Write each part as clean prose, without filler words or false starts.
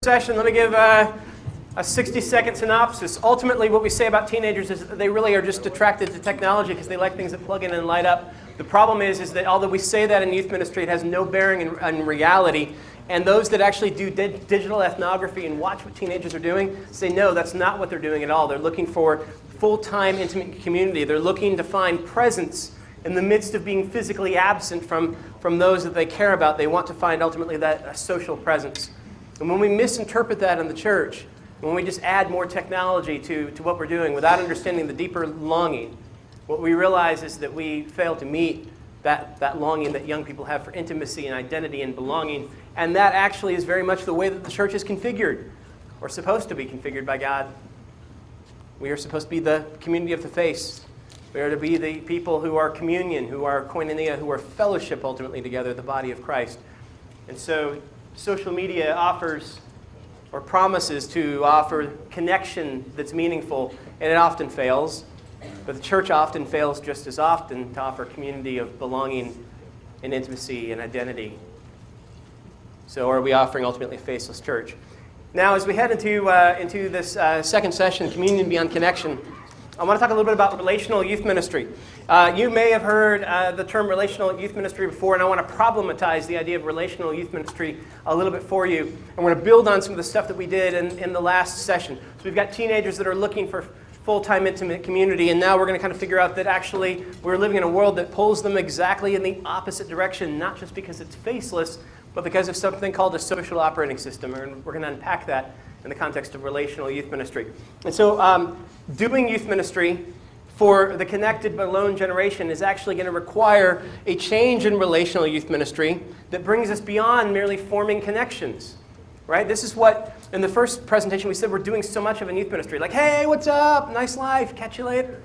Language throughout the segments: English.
Session, let me give a 60-second synopsis. Ultimately, what we say about teenagers is that they really are just attracted to technology because they like things that plug in and light up. The problem is that although we say that in youth ministry, it has no bearing in reality. And those that actually do digital ethnography and watch what teenagers are doing say, no, that's not what they're doing at all. They're looking for full-time intimate community. They're looking to find presence in the midst of being physically absent from those that they care about. They want to find ultimately that social presence. And when we misinterpret that in the church, when we just add more technology to what we're doing without understanding the deeper longing, what we realize is that we fail to meet that longing that young people have for intimacy and identity and belonging. And that actually is very much the way that the church is configured, or supposed to be configured by God. We are supposed to be the community of the faith. We are to be the people who are communion, who are koinonia, who are fellowship ultimately together, the body of Christ. And so social media offers or promises to offer connection that's meaningful, and it often fails. But the church often fails just as often to offer community of belonging and intimacy and identity. So are we offering ultimately a faceless church? Now, as we head into this second session, Communion Beyond Connection, I want to talk a little bit about relational youth ministry. You may have heard the term relational youth ministry before, and I want to problematize the idea of relational youth ministry a little bit for you. I'm going to build on some of the stuff that we did in the last session. So we've got teenagers that are looking for full-time intimate community, and now we're going to kind of figure out that actually we're living in a world that pulls them exactly in the opposite direction, not just because it's faceless, but because of something called a social operating system, and we're going to unpack that in the context of relational youth ministry. And so doing youth ministry for the connected but alone generation is actually going to require a change in relational youth ministry that brings us beyond merely forming connections, right? This is what, in the first presentation, we said we're doing so much of in youth ministry. Like, hey, what's up? Nice life. Catch you later.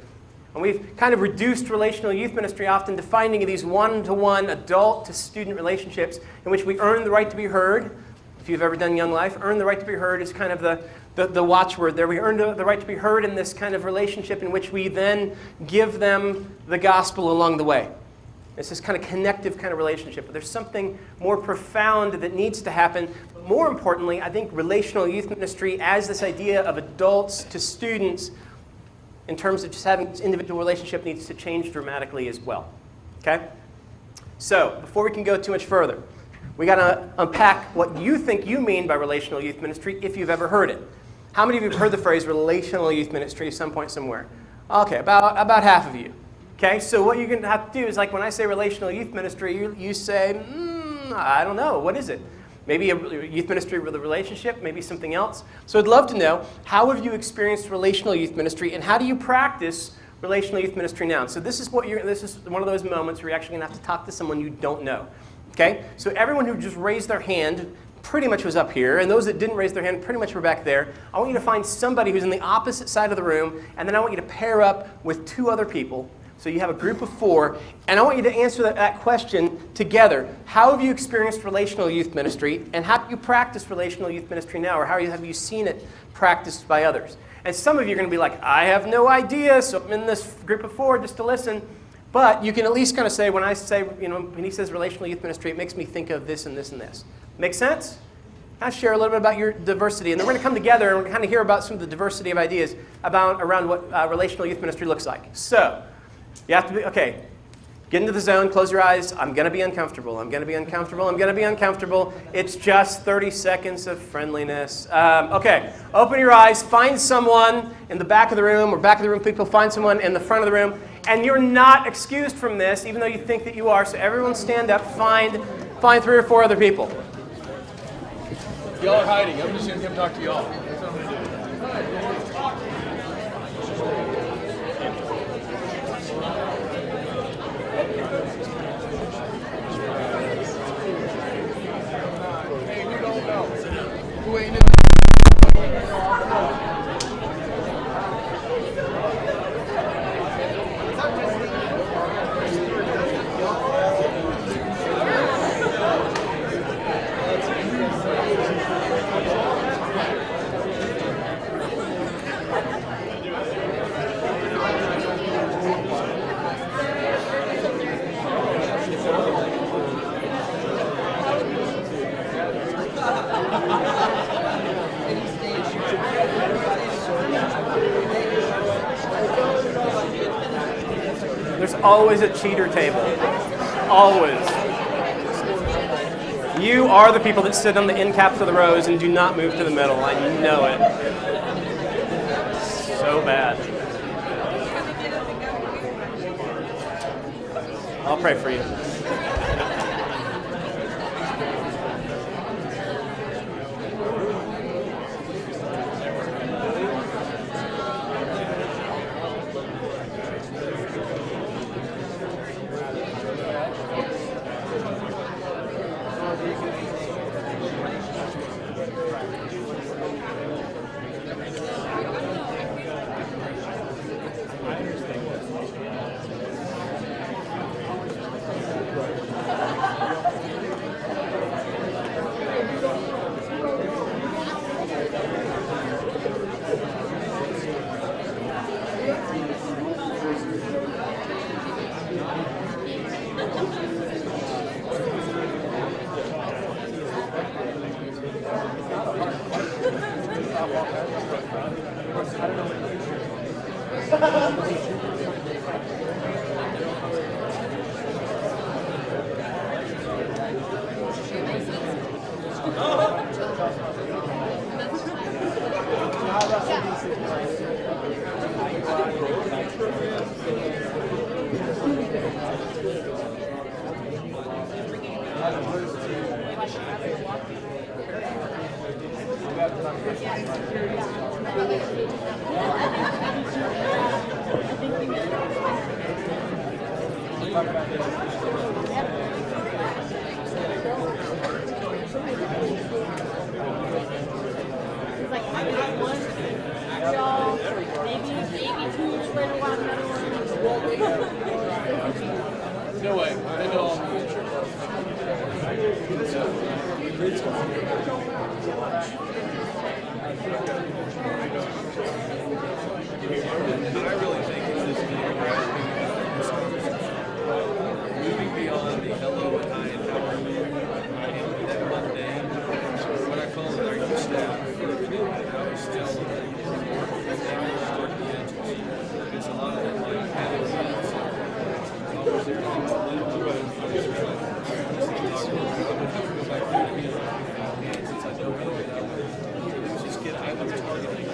And we've kind of reduced relational youth ministry often to finding these one-to-one adult-to-student relationships in which we earn the right to be heard. If you've ever done Young Life, earn the right to be heard is kind of the watchword there. We earn the right to be heard in this kind of relationship in which we then give them the gospel along the way. It's this kind of connective kind of relationship. But there's something more profound that needs to happen. But more importantly, I think relational youth ministry as this idea of adults to students in terms of just having this individual relationship needs to change dramatically as well. Okay? So, before we can go too much further, we got to unpack what you think you mean by relational youth ministry if you've ever heard it. How many of you have heard the phrase relational youth ministry at some point somewhere? Okay, about half of you. Okay, so what you're going to have to do is, like when I say relational youth ministry, you say, I don't know, what is it? Maybe a youth ministry with a relationship, maybe something else. So I'd love to know, how have you experienced relational youth ministry, and how do you practice relational youth ministry now? So this is one of those moments where you're actually going to have to talk to someone you don't know. Okay? So everyone who just raised their hand pretty much was up here, and those that didn't raise their hand pretty much were back there. I want you to find somebody who's in the opposite side of the room, and then I want you to pair up with two other people. So you have a group of 4, and I want you to answer that question together. How have you experienced relational youth ministry, and how do you practice relational youth ministry now, or how have you seen it practiced by others? And some of you are going to be like, I have no idea, so I'm in this group of 4 just to listen. But you can at least kind of say, when I say, when he says relational youth ministry, it makes me think of this and this and this. Make sense? I'll share a little bit about your diversity, and then we're going to come together and we're going to kind of hear about some of the diversity of ideas around what relational youth ministry looks like. So, you have to be, okay, get into the zone, close your eyes. I'm going to be uncomfortable. I'm going to be uncomfortable. I'm going to be uncomfortable. It's just 30 seconds of friendliness. Okay, open your eyes. Find someone in the back of the room, or back of the room people. Find someone in the front of the room. And you're not excused from this, even though you think that you are. So everyone stand up. Find 3 or 4 other people. Y'all are hiding. I'm just going to come talk to y'all. That's what I'm going to do. Who ain't in the always a cheater table. Always. You are the people that sit on the end caps of the rows and do not move to the middle. I know it. So bad. I'll pray for you. No way. They know all I really think it's this moving beyond the hello and hi and how are you and that mundane. So what I call it, are you staff? Still, it's a lot of it like having kids. Always there to just get I was targeting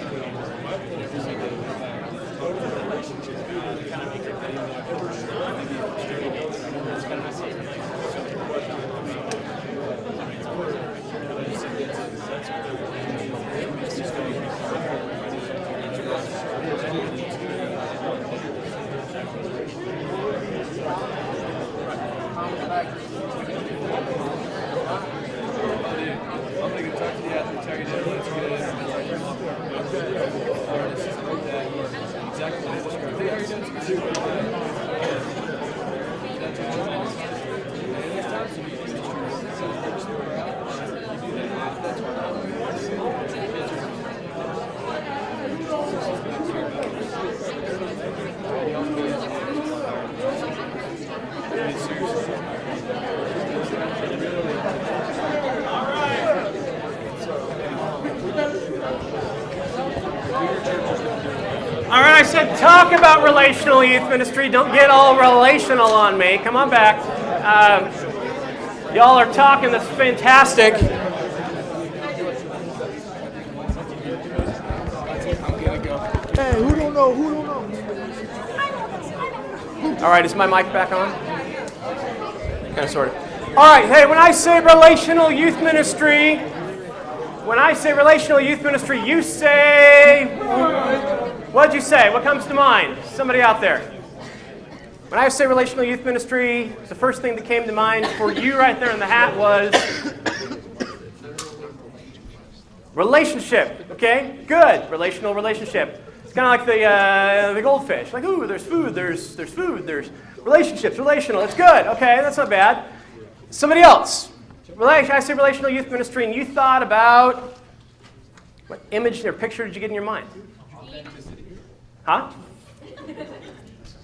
All right, I said talk about relational youth ministry. Don't get all relational on me. Come on back. Y'all are talking. That's fantastic. Hey, who don't know? Who don't know? All right, is my mic back on? Kind of, sort of. All right, hey, when I say relational youth ministry, you say, what'd you say? What comes to mind? Somebody out there. When I say relational youth ministry, the first thing that came to mind for you right there in the hat was relationship. Okay, good. Relational relationship. It's kind of like the goldfish. Like, ooh, there's food, there's food, there's relationships, relational. It's good. Okay, that's not bad. Somebody else. I say relational youth ministry, and you thought about what image or picture did you get in your mind? Huh?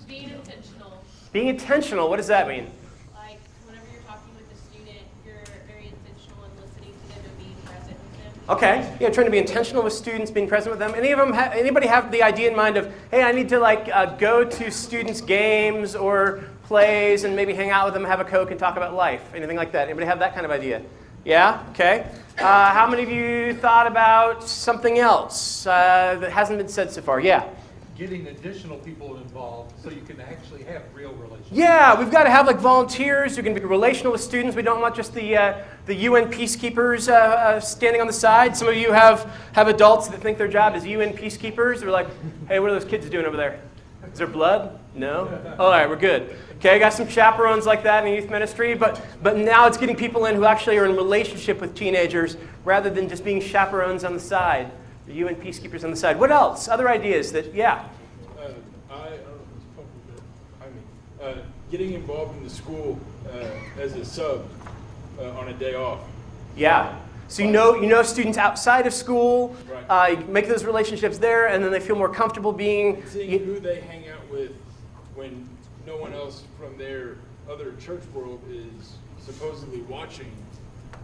Being intentional. Being intentional, what does that mean? Like, whenever you're talking with a student, you're very intentional in listening to them and being present with them. Okay, yeah, trying to be intentional with students, being present with them. Anybody have the idea in mind of, hey, I need to go to students' games or plays and maybe hang out with them, have a Coke, and talk about life? Anything like that? Anybody have that kind of idea? Yeah? Okay. How many of you thought about something else that hasn't been said so far? Yeah? Getting additional people involved so you can actually have real relationships. Yeah, we've got to have volunteers who can be relational with students. We don't want just the UN peacekeepers standing on the side. Some of you have adults that think their job is UN peacekeepers. They're like, hey, what are those kids doing over there? Is there blood? No? All right, we're good. Okay, I got some chaperones like that in youth ministry, but now it's getting people in who actually are in relationship with teenagers rather than just being chaperones on the side. The UN peacekeepers on the side. What else? Other ideas that, yeah? Getting involved in the school as a sub on a day off. Yeah. So you know students outside of school, Right. you make those relationships there, and then they feel more comfortable being... Seeing who they hang out with when no one else from their other church world is supposedly watching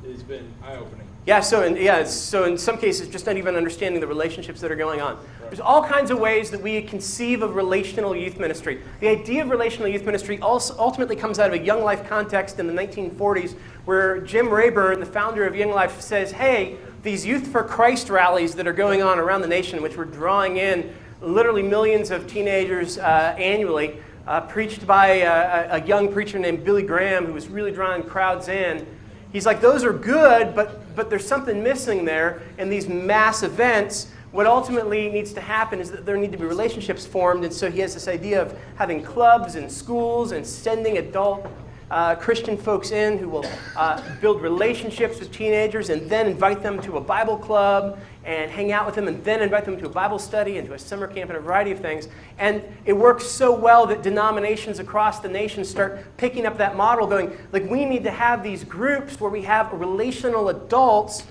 has been eye-opening. Yeah, so in some cases, just not even understanding the relationships that are going on. There's all kinds of ways that we conceive of relational youth ministry. The idea of relational youth ministry also ultimately comes out of a Young Life context in the 1940s, where Jim Rayburn, the founder of Young Life, says, hey, these Youth for Christ rallies that are going on around the nation, which we're drawing in literally millions of teenagers annually, preached by a young preacher named Billy Graham, who was really drawing crowds in. He's like, those are good, but there's something missing there. In these mass events, what ultimately needs to happen is that there need to be relationships formed. And so he has this idea of having clubs and schools and sending adult Christian folks in who will build relationships with teenagers and then invite them to a Bible club and hang out with them and then invite them to a Bible study and to a summer camp and a variety of things. And it works so well that denominations across the nation start picking up that model, going, like, we need to have these groups where we have relational adults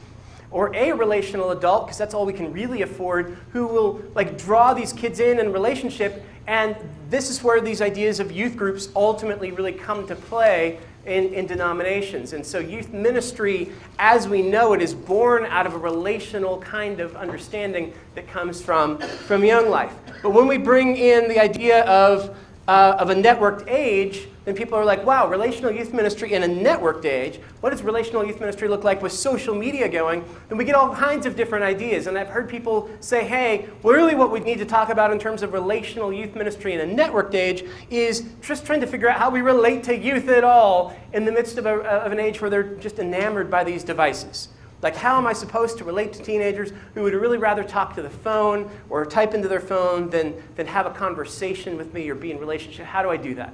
or a relational adult, because that's all we can really afford, who will draw these kids in relationship. And this is where these ideas of youth groups ultimately really come to play in denominations. And so youth ministry, as we know it, is born out of a relational kind of understanding that comes from Young Life. But when we bring in the idea of a networked age, then people are like, wow, relational youth ministry in a networked age, what does relational youth ministry look like with social media going? Then we get all kinds of different ideas. And I've heard people say, hey, really what we need to talk about in terms of relational youth ministry in a networked age is just trying to figure out how we relate to youth at all in the midst of an age where they're just enamored by these devices. Like, how am I supposed to relate to teenagers who would really rather talk to the phone or type into their phone than have a conversation with me or be in relationship? How do I do that?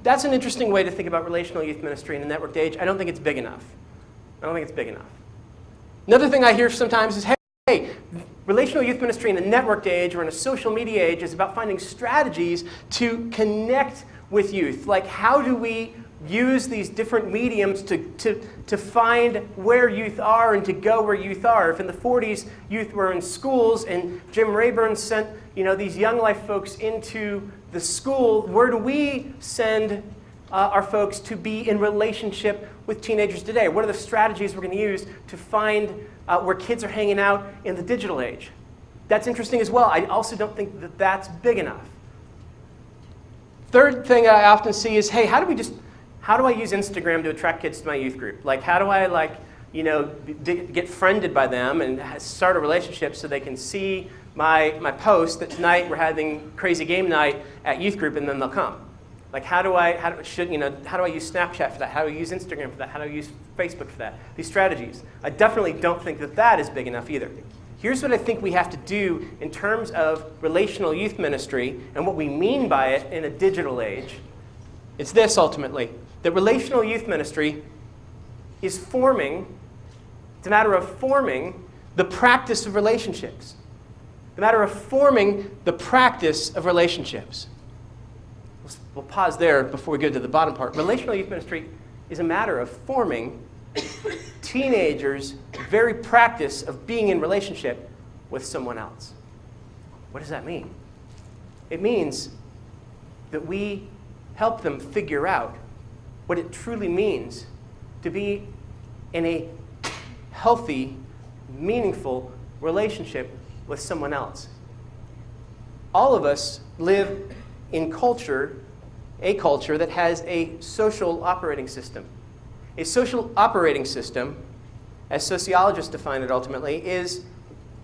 That's an interesting way to think about relational youth ministry in a networked age. I don't think it's big enough. Another thing I hear sometimes is, hey, relational youth ministry in a networked age or in a social media age is about finding strategies to connect with youth. Like, how do we use these different mediums to find where youth are and to go where youth are? If in the 40s youth were in schools and Jim Rayburn sent these Young Life folks into the school, where do we send our folks to be in relationship with teenagers today? What are the strategies we're going to use to find where kids are hanging out in the digital age? That's interesting as well. I also don't think that that's big enough. Third thing I often see is, hey, how do I use Instagram to attract kids to my youth group? Like, how do I get friended by them and start a relationship so they can see my post that tonight we're having crazy game night at youth group, and then they'll come. Like, how do I use Snapchat for that? How do I use Instagram for that? How do I use Facebook for that? These strategies. I definitely don't think that is big enough either. Here's what I think we have to do in terms of relational youth ministry and what we mean by it in a digital age. It's this, ultimately, that relational youth ministry is it's a matter of forming the practice of relationships. The matter of forming the practice of relationships. We'll pause there before we go to the bottom part. Relational youth ministry is a matter of forming teenagers' very practice of being in relationship with someone else. What does that mean? It means that we help them figure out what it truly means to be in a healthy meaningful relationship with someone else. All of us live in a culture that has a social operating system. A social operating system, as sociologists define it ultimately, is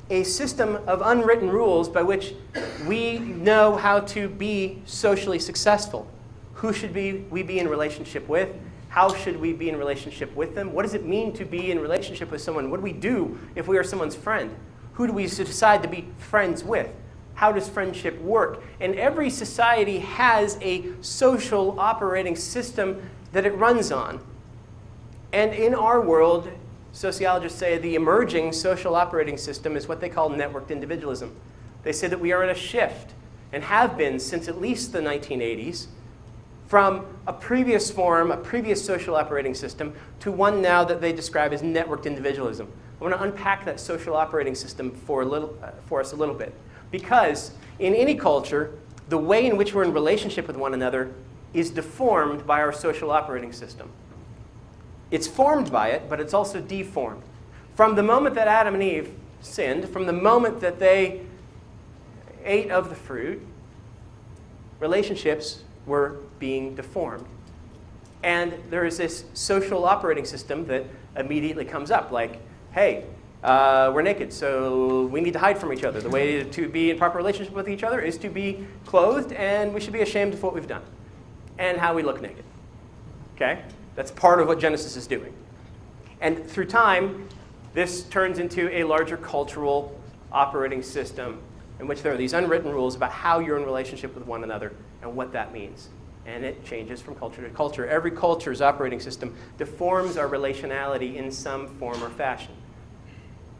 a system of unwritten rules by which we know how to be socially successful. Who should we be in relationship with? How should we be in relationship with them? What does it mean to be in relationship with someone? What do we do if we are someone's friend? Who do we decide to be friends with? How does friendship work? And every society has a social operating system that it runs on. And in our world, sociologists say the emerging social operating system is what they call networked individualism. They say that we are in a shift, and have been since at least the 1980s, from a previous form, a previous social operating system, to one now that they describe as networked individualism. I want to unpack that social operating system for us a little bit. Because in any culture, the way in which we're in relationship with one another is deformed by our social operating system. It's formed by it, but it's also deformed. From the moment that Adam and Eve sinned, from the moment that they ate of the fruit, relationships were being deformed. And there is this social operating system that immediately comes up, like, hey, we're naked, so we need to hide from each other. The way to be in proper relationship with each other is to be clothed, and we should be ashamed of what we've done and how we look naked. Okay? That's part of what Genesis is doing. And through time, this turns into a larger cultural operating system in which there are these unwritten rules about how you're in relationship with one another and what that means. And it changes from culture to culture. Every culture's operating system deforms our relationality in some form or fashion.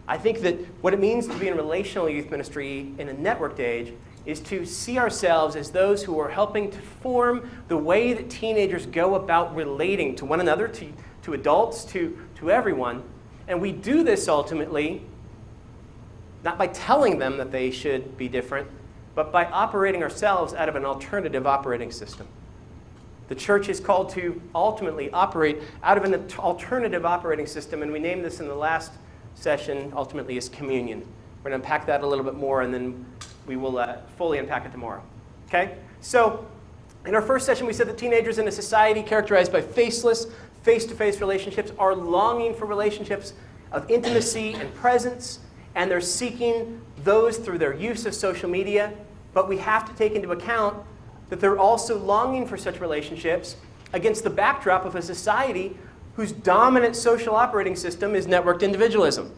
I think that what it means to be in relational youth ministry in a networked age is to see ourselves as those who are helping to form the way that teenagers go about relating to one another, to adults, to everyone. And we do this ultimately not by telling them that they should be different, but by operating ourselves out of an alternative operating system. The church is called to ultimately operate out of an alternative operating system, and we named this in the last session ultimately as communion. We're going to unpack that a little bit more, and then we will fully unpack it tomorrow. Okay? So, in our first session, we said that teenagers in a society characterized by faceless, face-to-face relationships are longing for relationships of intimacy and presence, and they're seeking those through their use of social media. But we have to take into account that they're also longing for such relationships against the backdrop of a society whose dominant social operating system is networked individualism.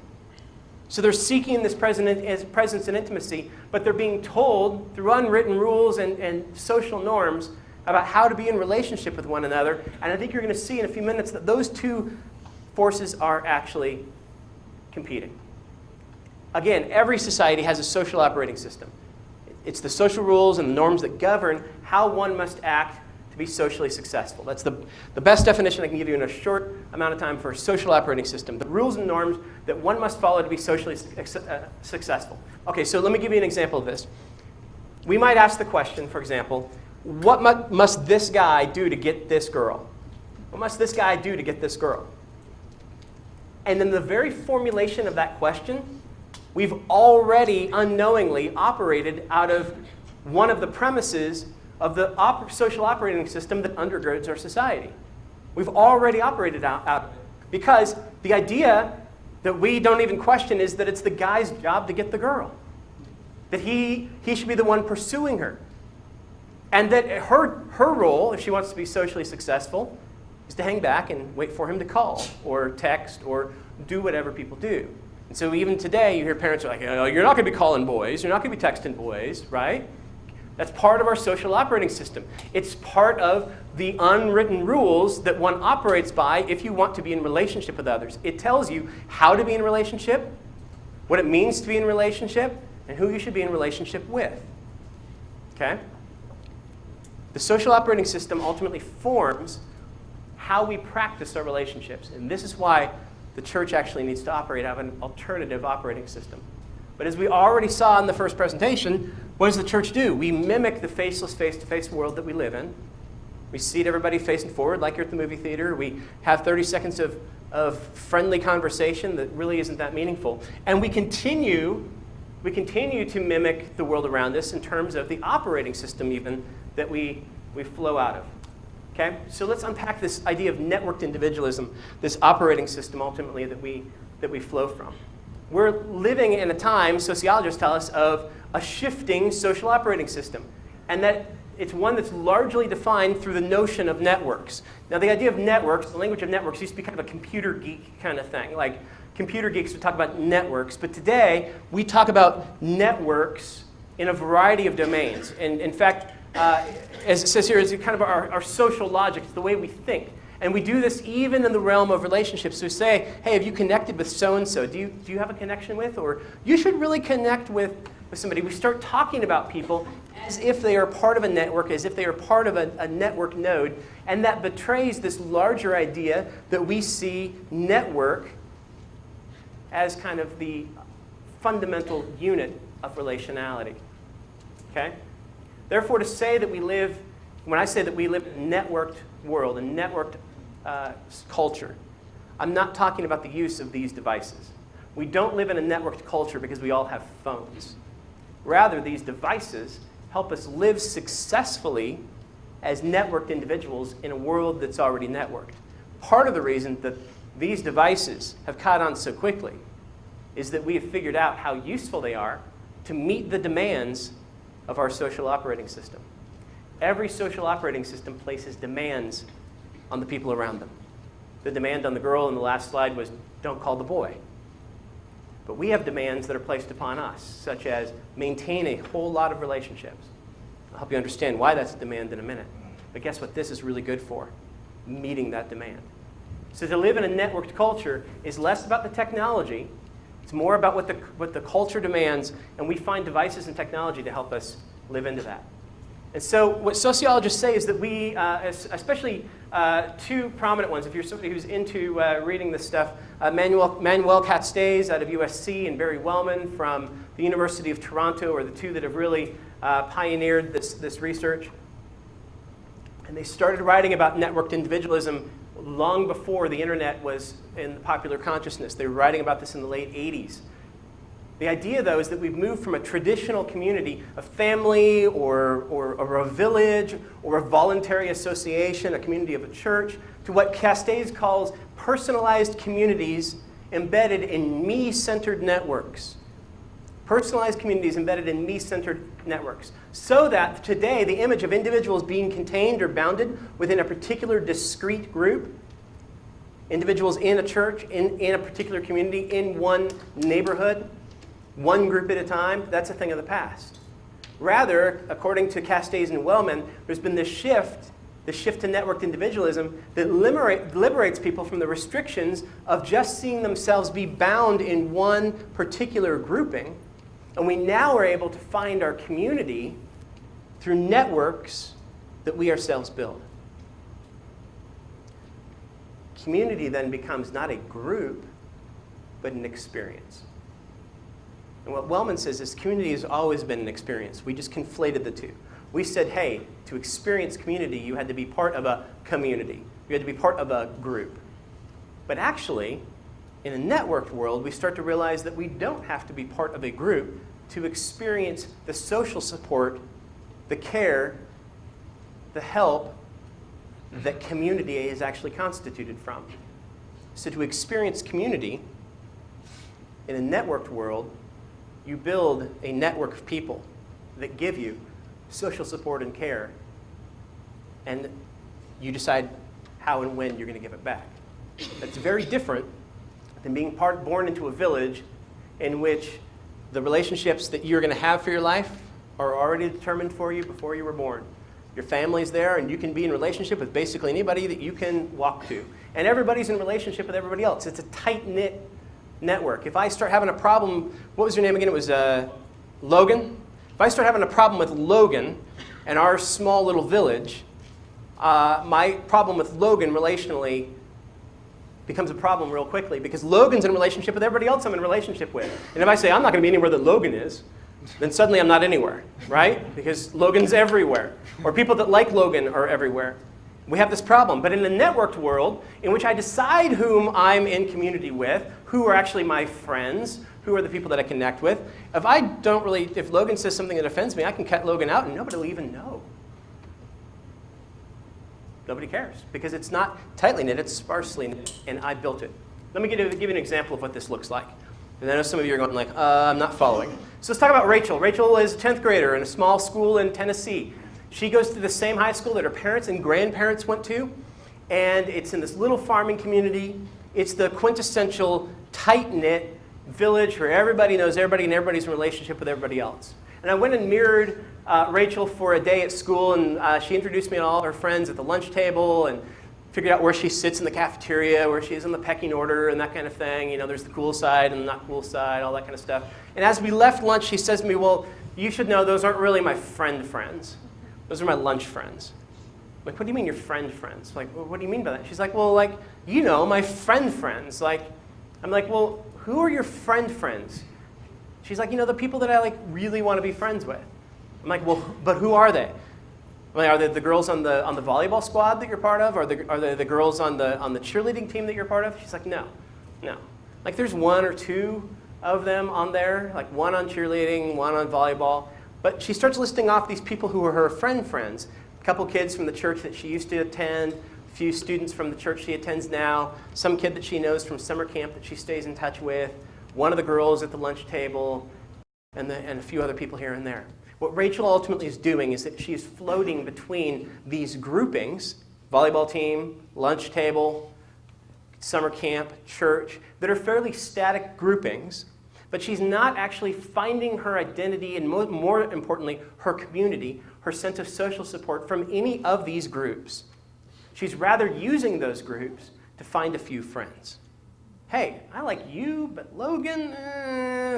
So they're seeking this presence and intimacy, but they're being told through unwritten rules and social norms about how to be in relationship with one another. And I think you're going to see in a few minutes that those two forces are actually competing. Again, every society has a social operating system. It's the social rules and the norms that govern how one must act to be socially successful. That's the best definition I can give you in a short amount of time for a social operating system. The rules and norms that one must follow to be socially successful. Okay, so let me give you an example of this. We might ask the question, for example, what must this guy do to get this girl? What must this guy do to get this girl? And in the very formulation of that question, we've already unknowingly operated out of one of the premises of the social operating system that undergirds our society. We've already operated out of it. Because the idea that we don't even question is that it's the guy's job to get the girl. That he should be the one pursuing her. And that her role, if she wants to be socially successful, is to hang back and wait for him to call or text or do whatever people do. And so even today, you hear parents are like, oh, you're not going to be calling boys. You're not going to be texting boys, right? That's part of our social operating system. It's part of the unwritten rules that one operates by if you want to be in relationship with others. It tells you how to be in relationship, what it means to be in relationship, and who you should be in relationship with. Okay? The social operating system ultimately forms how we practice our relationships. And this is why the church actually needs to operate out of an alternative operating system. But as we already saw in the first presentation, what does the church do? We mimic the faceless, face-to-face world that we live in. We seat everybody facing forward like you're at the movie theater. We have 30 seconds of of friendly conversation that really isn't that meaningful. And we continue to mimic the world around us in terms of the operating system even that we flow out of. Okay? So let's unpack this idea of networked individualism, this operating system ultimately that we flow from. We're living in a time, sociologists tell us, of a shifting social operating system, and that it's one that's largely defined through the notion of networks. Now, the idea of networks, the language of networks, used to be kind of a computer geek kind of thing. Like, computer geeks would talk about networks, but today we talk about networks in a variety of domains. And in fact, as it says here, it's kind of our social logic, it's the way we think. And we do this even in the realm of relationships. So we say, hey, have you connected with so-and-so? Do you have a connection with? Or you should really connect with somebody. We start talking about people as if they are part of a network, as if they are part of a network node. And that betrays this larger idea that we see network as kind of the fundamental unit of relationality. Okay? Therefore, to say that we live, when I say that we live in a networked world, a networked culture, I'm not talking about the use of these devices. We don't live in a networked culture because we all have phones. Rather, these devices help us live successfully as networked individuals in a world that's already networked. Part of the reason that these devices have caught on so quickly is that we have figured out how useful they are to meet the demands of our social operating system. Every social operating system places demands on the people around them. The demand on the girl in the last slide was, don't call the boy. But we have demands that are placed upon us, such as maintain a whole lot of relationships. I'll help you understand why that's a demand in a minute. But guess what this is really good for? Meeting that demand. So to live in a networked culture is less about the technology. It's more about what the culture demands, and we find devices and technology to help us live into that. And so what sociologists say is that we, especially two prominent ones, if you're somebody who's into reading this stuff, Manuel Castells out of USC and Barry Wellman from the University of Toronto are the two that have really pioneered this research. And they started writing about networked individualism long before the internet was in the popular consciousness. They were writing about this in the late 80s. The idea, though, is that we've moved from a traditional community, a family or a village or a voluntary association, a community of a church, to what Castells calls personalized communities embedded in me-centered networks. Personalized communities embedded in me-centered networks. So that today, the image of individuals being contained or bounded within a particular discrete group, individuals in a church, in a particular community, in one neighborhood, one group at a time, that's a thing of the past. Rather, according to Castells and Wellman, there's been this shift to networked individualism that liberates people from the restrictions of just seeing themselves be bound in one particular grouping. And we now are able to find our community through networks that we ourselves build. Community then becomes not a group, but an experience. And what Wellman says is community has always been an experience. We just conflated the two. We said, hey, to experience community, you had to be part of a community. You had to be part of a group. But actually, in a networked world, we start to realize that we don't have to be part of a group to experience the social support, the care, the help that community is actually constituted from. So to experience community in a networked world, you build a network of people that give you social support and care, and you decide how and when you're going to give it back. That's very different than being born into a village in which the relationships that you're going to have for your life are already determined for you before you were born. Your family's there, and you can be in relationship with basically anybody that you can walk to. And everybody's in relationship with everybody else. It's a tight-knit network. If I start having a problem, what was your name again? It was Logan? If I start having a problem with Logan and our small little village, my problem with Logan relationally becomes a problem real quickly because Logan's in relationship with everybody else I'm in relationship with. And if I say I'm not going to be anywhere that Logan is, then suddenly I'm not anywhere, right? Because Logan's everywhere. Or people that like Logan are everywhere. We have this problem. But in a networked world, in which I decide whom I'm in community with, who are actually my friends, who are the people that I connect with, if Logan says something that offends me, I can cut Logan out and nobody will even know. Nobody cares, because it's not tightly knit, it's sparsely knit, and I built it. Let me give you an example of what this looks like. And I know some of you are going like, I'm not following. So let's talk about Rachel. Rachel is a 10th grader in a small school in Tennessee. She goes to the same high school that her parents and grandparents went to, and it's in this little farming community. It's the quintessential tight-knit village where everybody knows everybody and everybody's in relationship with everybody else. And I went and mirrored Rachel for a day at school, and she introduced me to all her friends at the lunch table and figured out where she sits in the cafeteria, where she is in the pecking order and that kind of thing. You know, there's the cool side and the not cool side, all that kind of stuff. And as we left lunch, she says to me, well, you should know those aren't really my friends. Those are my lunch friends. I'm like, what do you mean your friends? Like, well, what do you mean by that? She's like, well, like, you know, my friends. Like, I'm like, well, who are your friends? She's like, you know, the people that I like really want to be friends with. I'm like, well, but who are they? Like, are they the girls on the volleyball squad that you're part of? Are they the girls on the cheerleading team that you're part of? She's like, no. Like, there's one or two of them on there, like one on cheerleading, one on volleyball. But she starts listing off these people who are her friends. A couple kids from the church that she used to attend, a few students from the church she attends now, some kid that she knows from summer camp that she stays in touch with, one of the girls at the lunch table, and a few other people here and there. What Rachel ultimately is doing is that she's floating between these groupings, volleyball team, lunch table, summer camp, church, that are fairly static groupings, but she's not actually finding her identity and more importantly, her community, her sense of social support from any of these groups. She's rather using those groups to find a few friends. Hey, I like you, but Logan,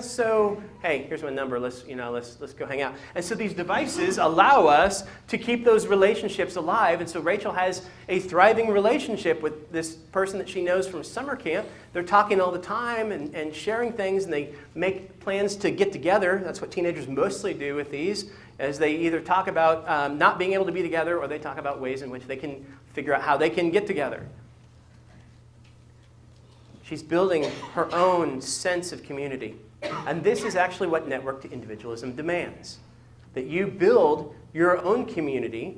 so hey, here's my number. Let's go hang out. And so these devices allow us to keep those relationships alive. And so Rachel has a thriving relationship with this person that she knows from summer camp. They're talking all the time and sharing things, and they make plans to get together. That's what teenagers mostly do with these, as they either talk about not being able to be together, or they talk about ways in which they can figure out how they can get together. She's building her own sense of community. And this is actually what networked individualism demands. That you build your own community,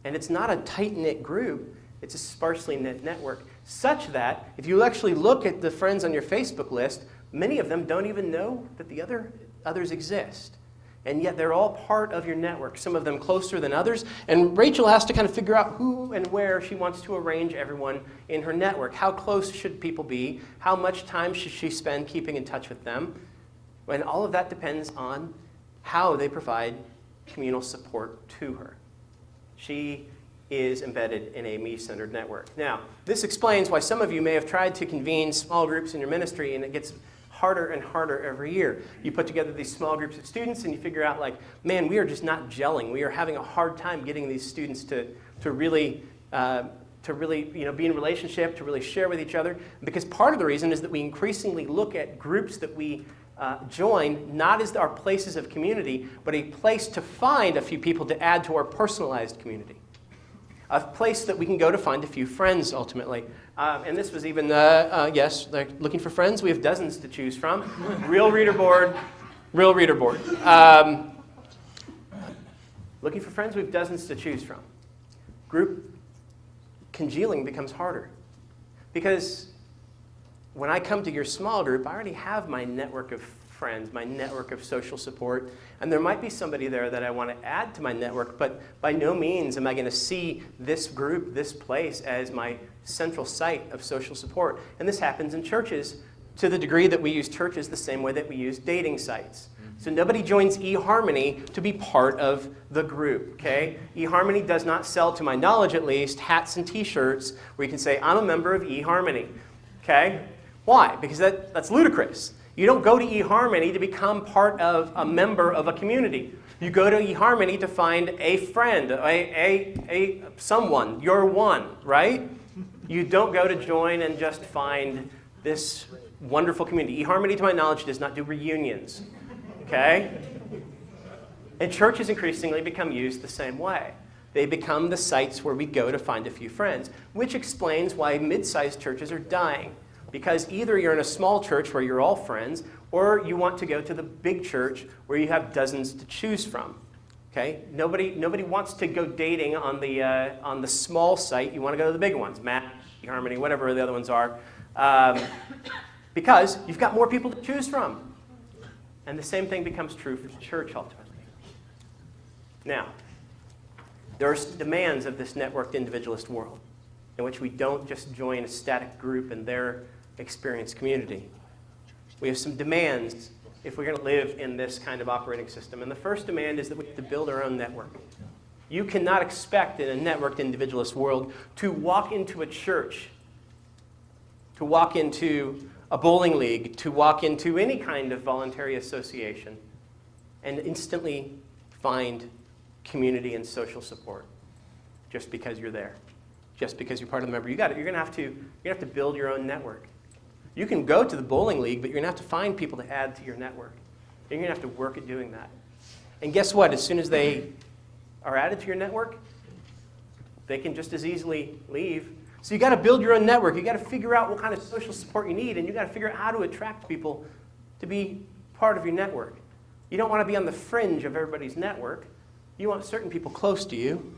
and it's not a tight-knit group, it's a sparsely knit network, such that if you actually look at the friends on your Facebook list, many of them don't even know that the others exist. And yet they're all part of your network, some of them closer than others. And Rachel has to kind of figure out who and where she wants to arrange everyone in her network. How close should people be? How much time should she spend keeping in touch with them? And all of that depends on how they provide communal support to her. She is embedded in a me-centered network. Now, this explains why some of you may have tried to convene small groups in your ministry, and it gets harder and harder every year. You put together these small groups of students and you figure out like, man, we are just not gelling. We are having a hard time getting these students to really be in relationship, to really share with each other. Because part of the reason is that we increasingly look at groups that we join not as our places of community, but a place to find a few people to add to our personalized community. A place that we can go to find a few friends, ultimately. And this was even, yes, like looking for friends. We have dozens to choose from. Real reader board. Looking for friends, we have dozens to choose from. Group congealing becomes harder. Because when I come to your small group, I already have my network of friends, my network of social support, and there might be somebody there that I want to add to my network, but by no means am I going to see this group, this place, as my central site of social support. And this happens in churches to the degree that we use churches the same way that we use dating sites. So nobody joins eHarmony to be part of the group, okay? eHarmony does not sell, to my knowledge at least, hats and t-shirts where you can say, I'm a member of eHarmony, okay? Why? Because that's ludicrous. You don't go to eHarmony to become part of a member of a community. You go to eHarmony to find a friend, someone, your one, right? You don't go to join and just find this wonderful community. eHarmony, to my knowledge, does not do reunions, okay? And churches increasingly become used the same way. They become the sites where we go to find a few friends, which explains why mid-sized churches are dying. Because either you're in a small church where you're all friends, or you want to go to the big church where you have dozens to choose from. Okay? Nobody wants to go dating on the small site. You want to go to the big ones, Match, Harmony, whatever the other ones are, because you've got more people to choose from. And the same thing becomes true for the church ultimately. Now, there are some demands of this networked individualist world in which we don't just join a static group and their experience community. We have some demands if we're going to live in this kind of operating system. And the first demand is that we have to build our own network. You cannot expect in a networked individualist world to walk into a church, to walk into a bowling league, to walk into any kind of voluntary association and instantly find community and social support just because you're there, just because you're part of the member. You're going to have to build your own network. You can go to the bowling league, but you're going to have to find people to add to your network. You're going to have to work at doing that. And guess what? As soon as they are added to your network, they can just as easily leave. So you got to build your own network. You got to figure out what kind of social support you need, and you got to figure out how to attract people to be part of your network. You don't want to be on the fringe of everybody's network. You want certain people close to you,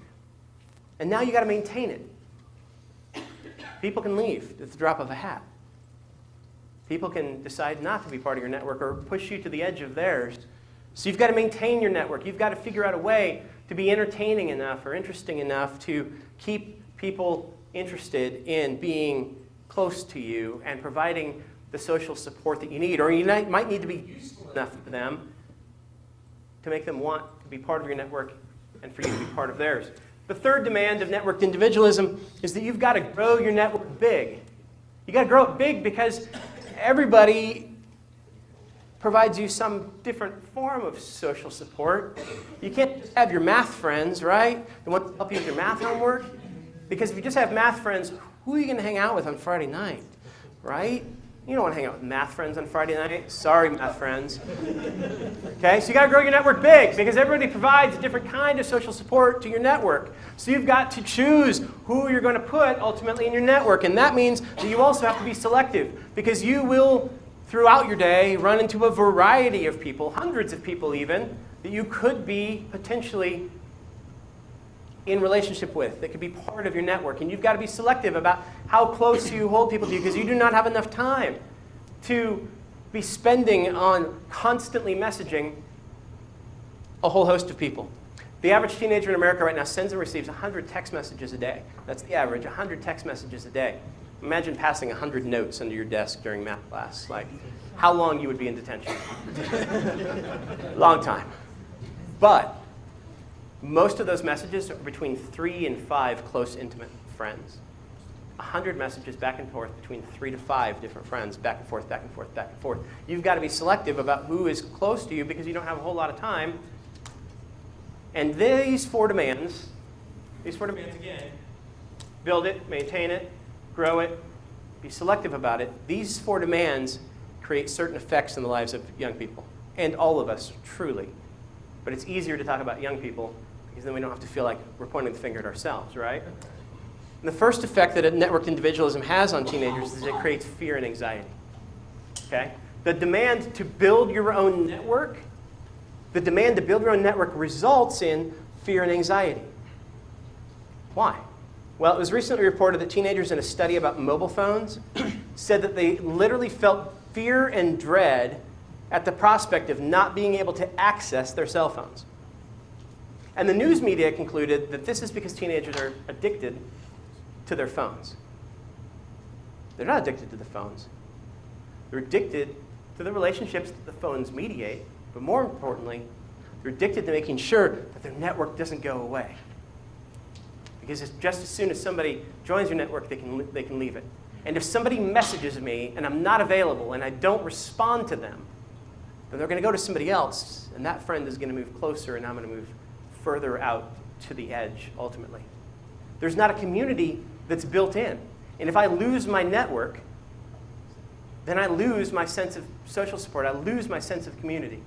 and now you got to maintain it. People can leave at the drop of a hat. People can decide not to be part of your network or push you to the edge of theirs. So you've got to maintain your network. You've got to figure out a way to be entertaining enough or interesting enough to keep people interested in being close to you and providing the social support that you need. Or you might need to be useful enough to them to make them want to be part of your network and for you to be part of theirs. The third demand of networked individualism is that you've got to grow your network big. You've got to grow it big because everybody provides you some different form of social support. You can't just have your math friends, right? They want to help you with your math homework. Because if you just have math friends, who are you going to hang out with on Friday night, right? You don't want to hang out with math friends on Friday night. Sorry, math friends. Okay, so you got to grow your network big because everybody provides a different kind of social support to your network. So you've got to choose who you're going to put ultimately in your network. And that means that you also have to be selective because you will, throughout your day, run into a variety of people, hundreds of people even, that you could be potentially in relationship with, that could be part of your network. And you've got to be selective about how close you hold people to you because you do not have enough time to be spending on constantly messaging a whole host of people. The average teenager in America right now sends and receives 100 text messages a day. That's the average, 100 text messages a day. Imagine passing 100 notes under your desk during math class. Like, how long you would be in detention. Long time. But most of those messages are between 3 and 5 close, intimate friends. 100 messages back and forth between 3 to 5 different friends, back and forth, back and forth, back and forth. You've got to be selective about who is close to you because you don't have a whole lot of time. And these four demands again, build it, maintain it, grow it, be selective about it. These four demands create certain effects in the lives of young people, and all of us, truly. But it's easier to talk about young people because then we don't have to feel like we're pointing the finger at ourselves, right? And the first effect that a networked individualism has on teenagers is it creates fear and anxiety. Okay? The demand to build your own network, results in fear and anxiety. Why? Well, it was recently reported that teenagers in a study about mobile phones said that they literally felt fear and dread at the prospect of not being able to access their cell phones. And the news media concluded that this is because teenagers are addicted to their phones. They're not addicted to the phones. They're addicted to the relationships that the phones mediate, but more importantly, they're addicted to making sure that their network doesn't go away. Because it's just as soon as somebody joins your network, they can leave it. And if somebody messages me and I'm not available and I don't respond to them, then they're going to go to somebody else, and that friend is going to move closer, and I'm going to move further out to the edge, ultimately. There's not a community that's built in. And if I lose my network, then I lose my sense of social support. I lose my sense of community.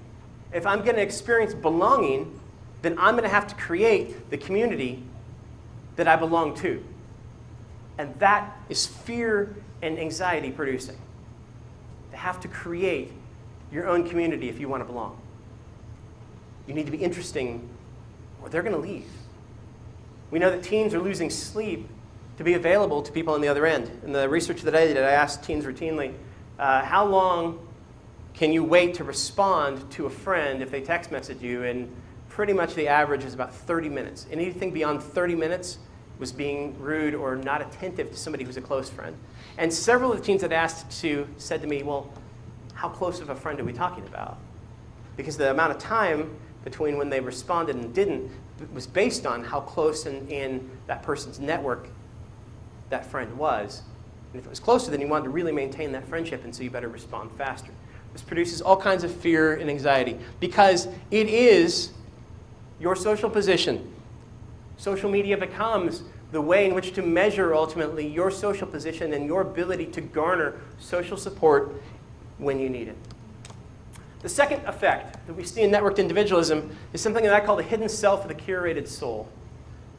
If I'm going to experience belonging, then I'm going to have to create the community that I belong to. And that is fear and anxiety producing. You have to create your own community if you want to belong. You need to be interesting or they're going to leave. We know that teens are losing sleep to be available to people on the other end. In the research that I did, I asked teens routinely, how long can you wait to respond to a friend if they text message you? And pretty much the average is about 30 minutes. Anything beyond 30 minutes was being rude or not attentive to somebody who's a close friend. And several of the teens that asked to said to me, well, how close of a friend are we talking about? Because the amount of time between when they responded and didn't was based on how close in that person's network that friend was. And if it was closer, then you wanted to really maintain that friendship, and so you better respond faster. This produces all kinds of fear and anxiety because it is your social position. Social media becomes the way in which to measure ultimately your social position and your ability to garner social support when you need it. The second effect that we see in networked individualism is something that I call the hidden self of the curated soul.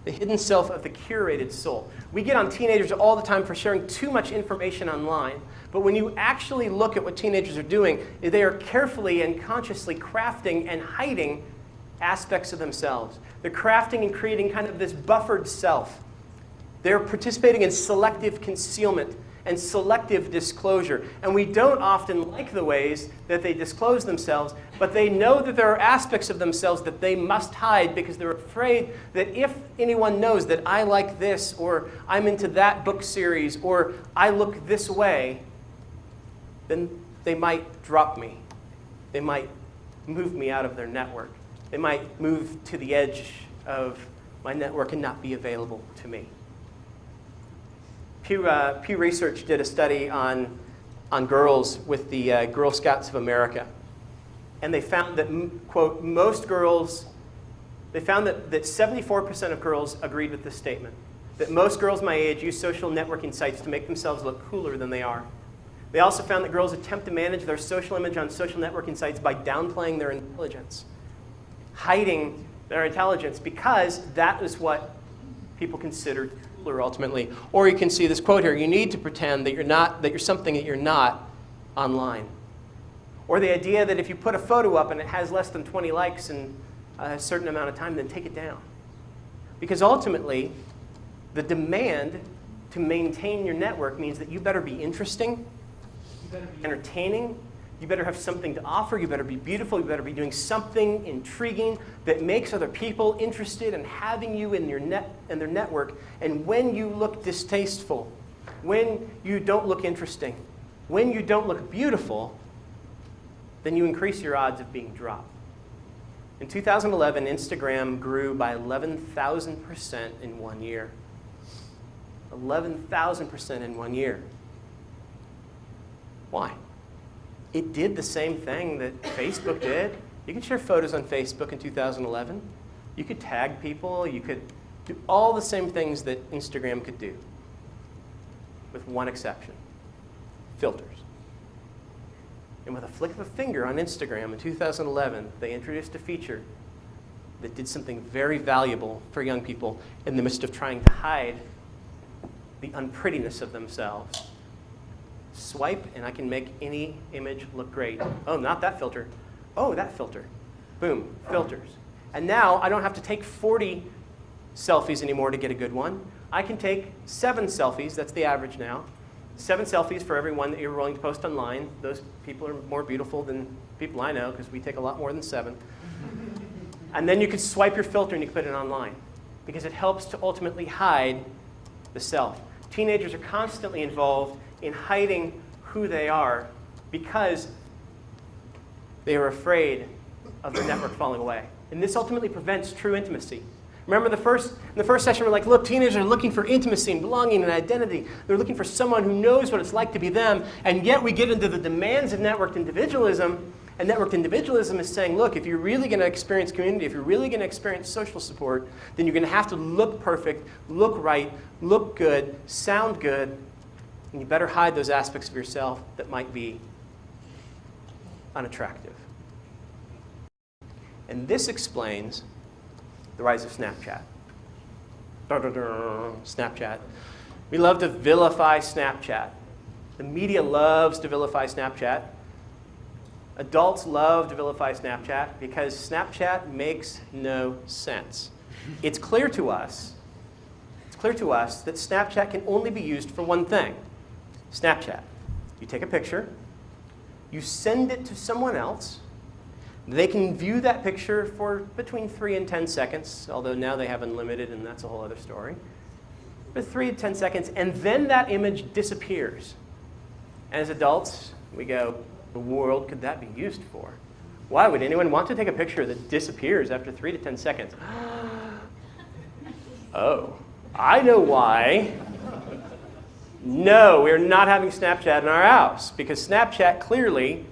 The hidden self of the curated soul. We get on teenagers all the time for sharing too much information online, but when you actually look at what teenagers are doing, they are carefully and consciously crafting and hiding aspects of themselves. They're crafting and creating kind of this buffered self. They're participating in selective concealment and selective disclosure. And we don't often like the ways that they disclose themselves, but they know that there are aspects of themselves that they must hide because they're afraid that if anyone knows that I like this, or I'm into that book series, or I look this way, then they might drop me. They might move me out of their network. They might move to the edge of my network and not be available to me. Pew Research did a study on girls with the Girl Scouts of America. And they found that, quote, they found that 74% of girls agreed with this statement, that most girls my age use social networking sites to make themselves look cooler than they are. They also found that girls attempt to manage their social image on social networking sites by downplaying their intelligence, hiding their intelligence, because that is what people considered cooler ultimately. Or you can see this quote here, you need to pretend that you're something that you're not online. Or the idea that if you put a photo up and it has less than 20 likes in a certain amount of time, then take it down. Because ultimately, the demand to maintain your network means that you better be interesting, you better be entertaining, you better have something to offer, you better be beautiful, you better be doing something intriguing that makes other people interested in having you in their network. And when you look distasteful, when you don't look interesting, when you don't look beautiful, then you increase your odds of being dropped. In 2011, Instagram grew by 11,000% in 1 year. 11,000% in 1 year. Why? It did the same thing that Facebook did. You could share photos on Facebook in 2011. You could tag people. You could do all the same things that Instagram could do, with one exception: filters. And with a flick of a finger on Instagram in 2011, they introduced a feature that did something very valuable for young people in the midst of trying to hide the unprettiness of themselves. Swipe, and I can make any image look great. Oh, not that filter. Oh, that filter. Boom, filters. And now I don't have to take 40 selfies anymore to get a good one. I can take 7 selfies, that's the average now. 7 selfies for every one that you're willing to post online. Those people are more beautiful than people I know because we take a lot more than 7. And then you can swipe your filter and you can put it online because it helps to ultimately hide the self. Teenagers are constantly involved in hiding who they are because they are afraid of their network falling away. And this ultimately prevents true intimacy. Remember in the first session, we're like, look, teenagers are looking for intimacy and belonging and identity. They're looking for someone who knows what it's like to be them. And yet we get into the demands of networked individualism. And networked individualism is saying, look, if you're really going to experience community, if you're really going to experience social support, then you're going to have to look perfect, look right, look good, sound good, and you better hide those aspects of yourself that might be unattractive. And this explains the rise of Snapchat. Snapchat. We love to vilify Snapchat. The media loves to vilify Snapchat. Adults love to vilify Snapchat because Snapchat makes no sense. It's clear to us that Snapchat can only be used for one thing. Snapchat. You take a picture, you send it to someone else, they can view that picture for between 3 and 10 seconds, although now they have unlimited and that's a whole other story. But 3 to 10 seconds, and then that image disappears. And as adults, we go, what world could that be used for? Why would anyone want to take a picture that disappears after 3 to 10 seconds? Oh, I know why. No, we're not having Snapchat in our house because Snapchat clearly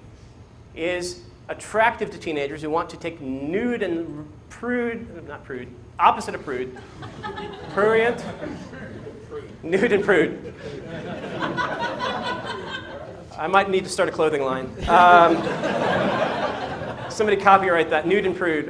is attractive to teenagers who want to take nude and opposite of prude, prurient, nude and prude. I might need to start a clothing line. Somebody copyright that, nude and prude.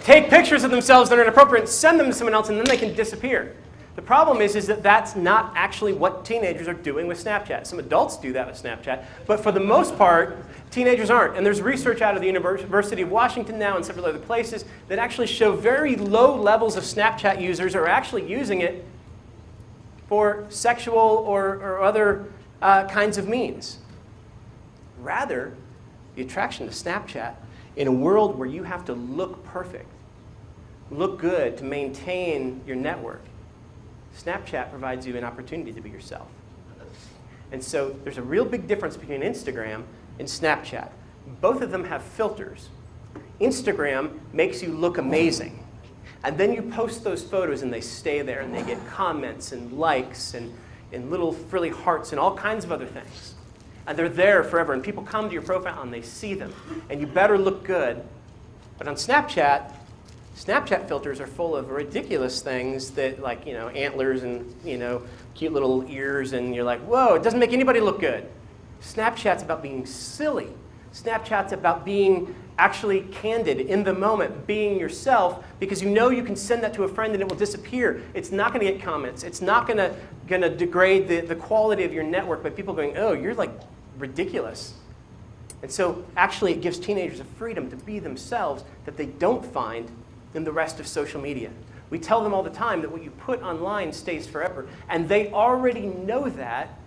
Take pictures of themselves that are inappropriate, send them to someone else, and then they can disappear. The problem is that that's not actually what teenagers are doing with Snapchat. Some adults do that with Snapchat, but for the most part, teenagers aren't. And there's research out of the University of Washington now and several other places that actually show very low levels of Snapchat users are actually using it for sexual or other kinds of means. Rather, the attraction to Snapchat in a world where you have to look perfect, look good to maintain your network, Snapchat provides you an opportunity to be yourself. And so there's a real big difference between Instagram and Snapchat. Both of them have filters. Instagram makes you look amazing. And then you post those photos and they stay there and they get comments and likes and little frilly hearts and all kinds of other things. And they're there forever. And people come to your profile and they see them. And you better look good. But on Snapchat filters are full of ridiculous things that, like, antlers and, cute little ears, and you're like, whoa, it doesn't make anybody look good. Snapchat's about being silly. Snapchat's about being actually candid, in the moment, being yourself, because you can send that to a friend and it will disappear. It's not going to get comments. It's not going to degrade the quality of your network by people going, oh, you're like ridiculous. And so actually it gives teenagers a freedom to be themselves that they don't find in the rest of social media. We tell them all the time that what you put online stays forever. And they already know that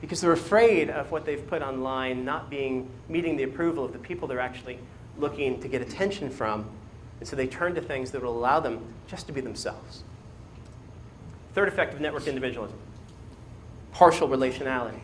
because they're afraid of what they've put online not meeting the approval of the people they're actually looking to get attention from. And so they turn to things that will allow them just to be themselves. Third effect of networked individualism, partial relationality.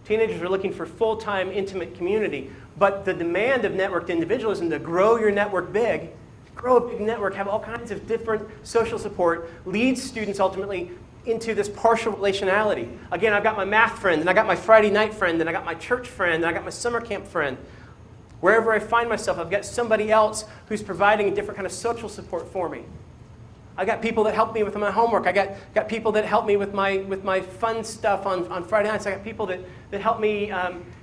Teenagers are looking for full-time, intimate community, but the demand of networked individualism to grow your network big, grow a big network, have all kinds of different social support, leads students ultimately into this partial relationality. Again, I've got my math friend, and I got my Friday night friend, and I got my church friend, and I got my summer camp friend. Wherever I find myself, I've got somebody else who's providing a different kind of social support for me. I got people that help me with my homework. I got people that help me with my fun stuff on Friday nights. I got people that help me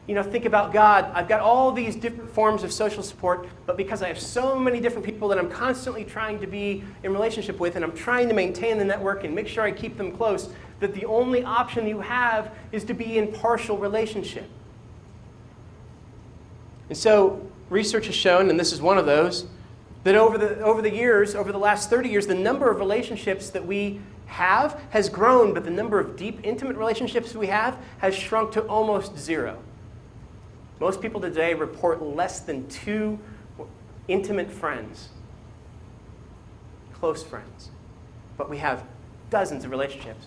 think about God. I've got all these different forms of social support, but because I have so many different people that I'm constantly trying to be in relationship with, and I'm trying to maintain the network and make sure I keep them close, that the only option you have is to be in partial relationship. And so research has shown, and this is one of those, that over the last 30 years, the number of relationships that we have has grown, but the number of deep, intimate relationships we have has shrunk to almost zero. Most people today report less than 2 intimate friends, close friends, but we have dozens of relationships.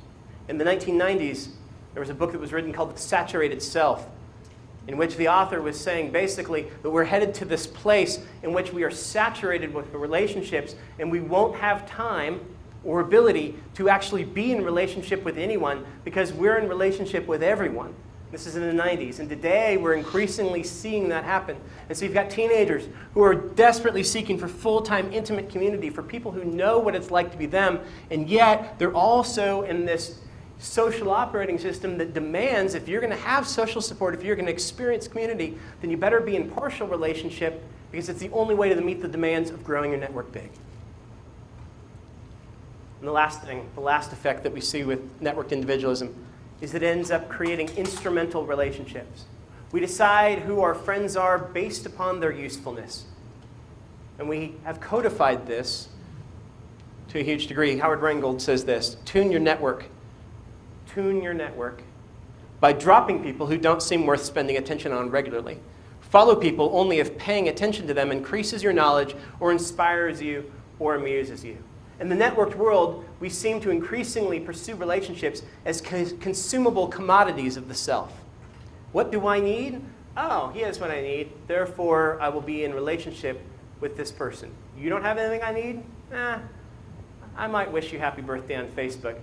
In the 1990s, there was a book that was written called The Saturated Self, in which the author was saying basically that we're headed to this place in which we are saturated with relationships and we won't have time or ability to actually be in relationship with anyone because we're in relationship with everyone. This is in the 90s, and today we're increasingly seeing that happen. And so you've got teenagers who are desperately seeking for full-time intimate community, for people who know what it's like to be them, and yet they're also in this social operating system that demands if you're going to have social support, if you're going to experience community, then you better be in partial relationship because it's the only way to meet the demands of growing your network big. And the last thing, the last effect that we see with networked individualism is that it ends up creating instrumental relationships. We decide who our friends are based upon their usefulness. And we have codified this to a huge degree. Howard Rheingold says this: tune your network by dropping people who don't seem worth spending attention on regularly. Follow people only if paying attention to them increases your knowledge or inspires you or amuses you. In the networked world, we seem to increasingly pursue relationships as consumable commodities of the self. What do I need? Oh, he has what I need. Therefore, I will be in relationship with this person. You don't have anything I need? I might wish you happy birthday on Facebook.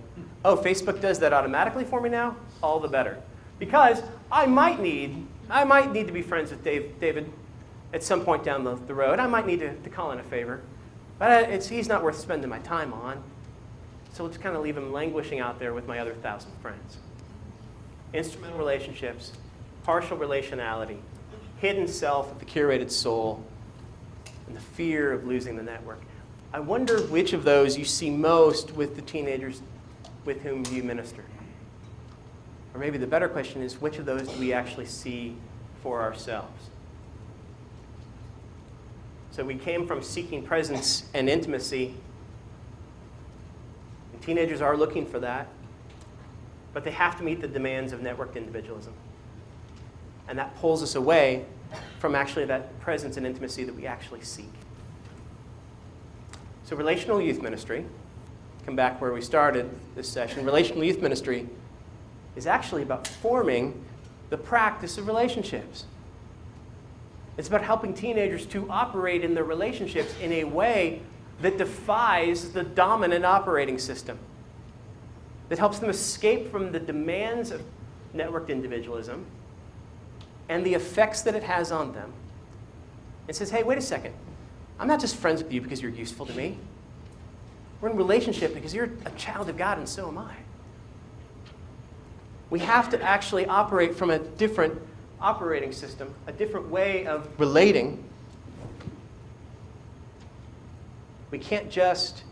Oh, Facebook does that automatically for me now? All the better. Because I might need to be friends with David at some point down the road. I might need to call in a favor. But he's not worth spending my time on. So let's kind of leave him languishing out there with my other 1,000 friends. Instrumental relationships, partial relationality, hidden self of the curated soul, and the fear of losing the network. I wonder which of those you see most with the teenagers with whom you minister. Or maybe the better question is, which of those do we actually see for ourselves? So we came from seeking presence and intimacy. And teenagers are looking for that. But they have to meet the demands of networked individualism. And that pulls us away from actually that presence and intimacy that we actually seek. So relational youth ministry, come back where we started this session, relational youth ministry is actually about forming the practice of relationships. It's about helping teenagers to operate in their relationships in a way that defies the dominant operating system, that helps them escape from the demands of networked individualism and the effects that it has on them. It says, hey, wait a second. I'm not just friends with you because you're useful to me. We're in relationship because you're a child of God and so am I. We have to actually operate from a different operating system, a different way of relating. We can't just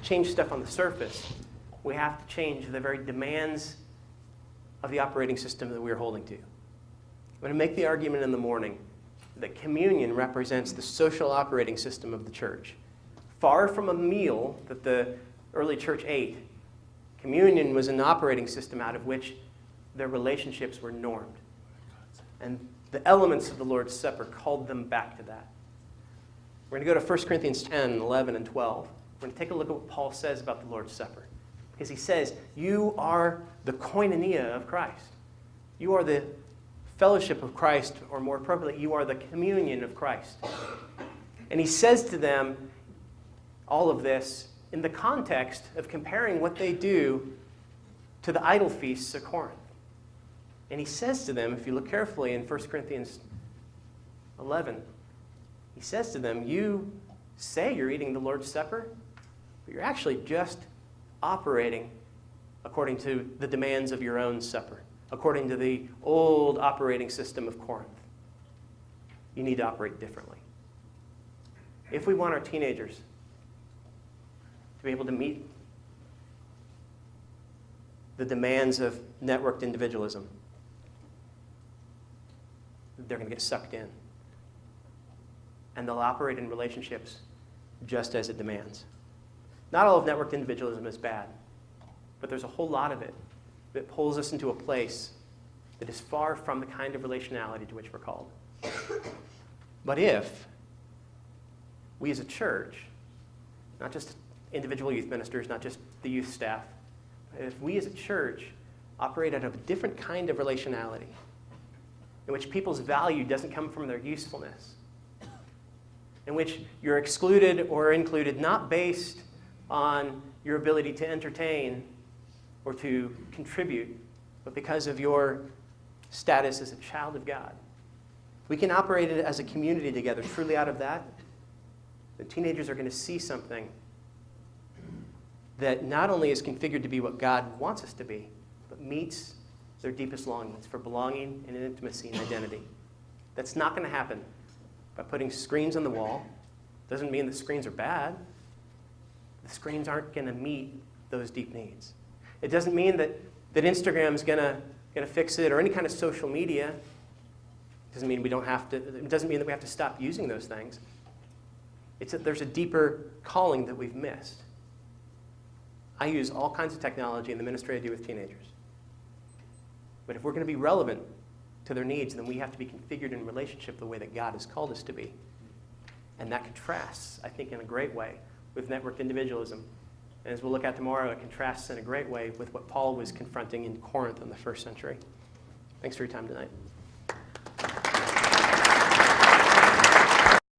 change stuff on the surface. We have to change the very demands of the operating system that we're holding to. I'm going to make the argument in the morning that communion represents the social operating system of the church. Far from a meal that the early church ate, communion was an operating system out of which their relationships were normed. And the elements of the Lord's Supper called them back to that. We're going to go to 1 Corinthians 10, 11, and 12. We're going to take a look at what Paul says about the Lord's Supper. Because he says, you are the koinonia of Christ. You are the fellowship of Christ, or more appropriately, you are the communion of Christ. And he says to them all of this in the context of comparing what they do to the idol feasts of Corinth. And he says to them, if you look carefully in 1 Corinthians 11, he says to them, you say you're eating the Lord's Supper, but you're actually just operating according to the demands of your own supper, according to the old operating system of Corinth. You need to operate differently. If we want our teenagers to be able to meet the demands of networked individualism, they're going to get sucked in. And they'll operate in relationships just as it demands. Not all of networked individualism is bad, but there's a whole lot of it that pulls us into a place that is far from the kind of relationality to which we're called. But if we as a church, not just individual youth ministers, not just the youth staff, if we as a church operate out of a different kind of relationality, in which people's value doesn't come from their usefulness, in which you're excluded or included not based on your ability to entertain or to contribute, but because of your status as a child of God. We can operate it as a community together, truly out of that. The teenagers are going to see something that not only is configured to be what God wants us to be, but meets their deepest longings for belonging and intimacy and identity. That's not going to happen by putting screens on the wall. Doesn't mean the screens are bad. The screens aren't going to meet those deep needs. It doesn't mean that Instagram is gonna fix it, or any kind of social media. It doesn't mean it doesn't mean that we have to stop using those things. It's that there's a deeper calling that we've missed. I use all kinds of technology in the ministry I do with teenagers. But if we're going to be relevant to their needs, then we have to be configured in relationship the way that God has called us to be. And that contrasts, I think, in a great way with networked individualism. And as we'll look at tomorrow, it contrasts in a great way with what Paul was confronting in Corinth in the first century. Thanks for your time tonight.